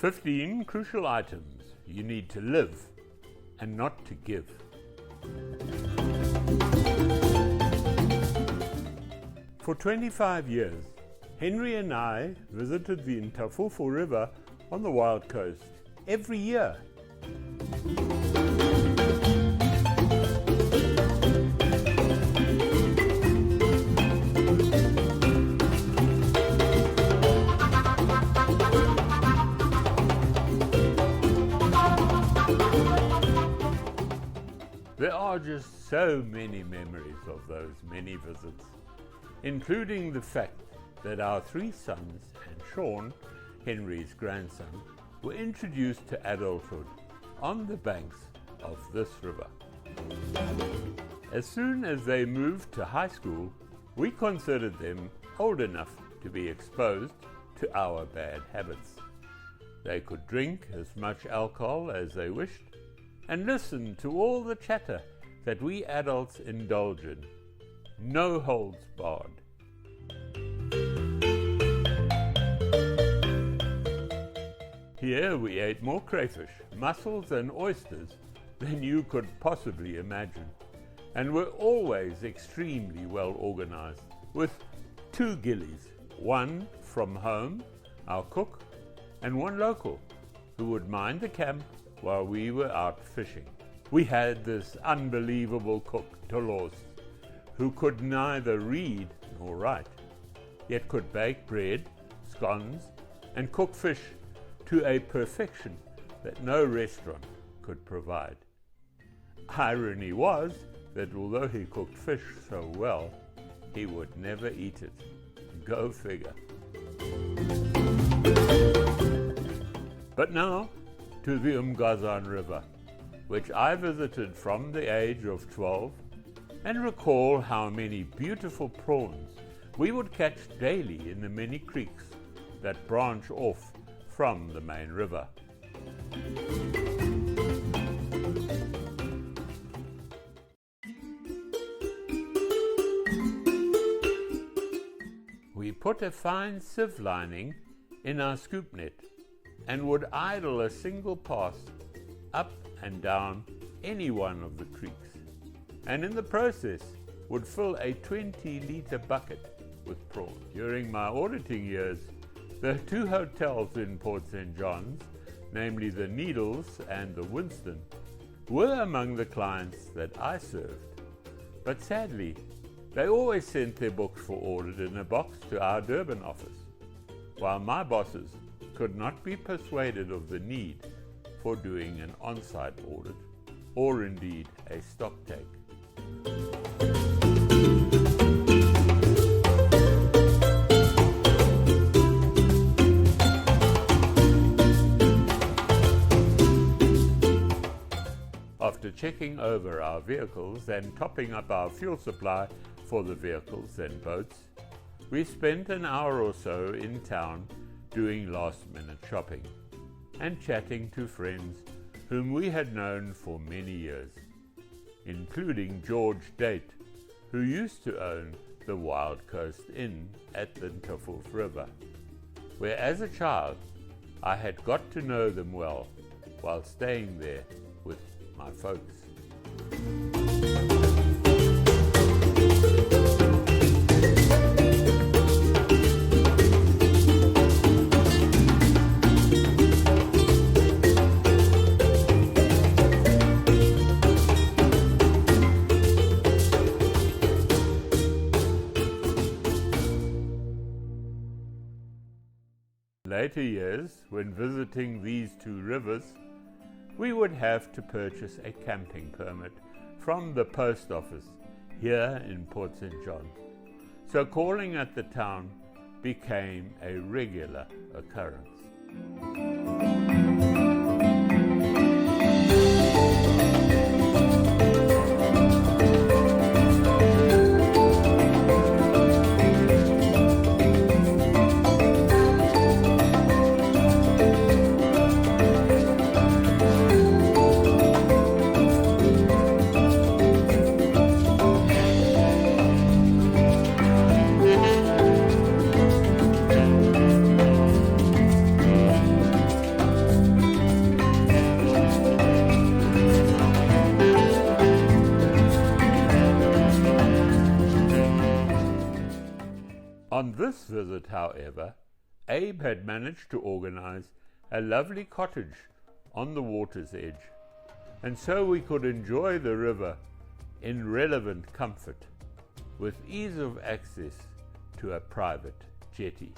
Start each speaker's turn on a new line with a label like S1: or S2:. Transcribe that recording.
S1: 15 crucial items you need to live and not to give. For 25 years, Henry and I visited the Ntafufu River on the Wild Coast every year. There are just so many memories of those many visits, including the fact that our 3 sons and Sean, Henry's grandson, were introduced to adulthood on the banks of this river. As soon as they moved to high school, we considered them old enough to be exposed to our bad habits. They could drink as much alcohol as they wished and listen to all the chatter that we adults indulge in. No holds barred. Here we ate more crayfish, mussels and oysters than you could possibly imagine, and were always extremely well organized, with 2 gillies, one from home, our cook, and one local, who would mind the camp while we were out fishing. We had this unbelievable cook, Tolos, who could neither read nor write, yet could bake bread, scones, and cook fish to a perfection that no restaurant could provide. Irony was that although he cooked fish so well, he would never eat it. Go figure. But now to the Umgazana River, which I visited from the age of 12, and recall how many beautiful prawns we would catch daily in the many creeks that branch off from the main river. We put a fine sieve lining in our scoop net and would idle a single pass up and down any one of the creeks, and in the process would fill a 20-litre bucket with prawn. During my auditing years, the 2 hotels in Port St. John's, namely the Needles and the Winston, were among the clients that I served. But sadly, they always sent their books for audit in a box to our Durban office, while my bosses could not be persuaded of the need for doing an on-site audit, or indeed a stock take. After checking over our vehicles and topping up our fuel supply for the vehicles and boats, we spent an hour or so in town doing last-minute shopping and chatting to friends whom we had known for many years, including George Date, who used to own the Wild Coast Inn at the Ntafufu River, where as a child I had got to know them well while staying there with my folks. Later years, when visiting these 2 rivers, we would have to purchase a camping permit from the post office here in Port St. John, so calling at the town became a regular occurrence. On this visit, however, Abe had managed to organize a lovely cottage on the water's edge, and so we could enjoy the river in relevant comfort, with ease of access to a private jetty.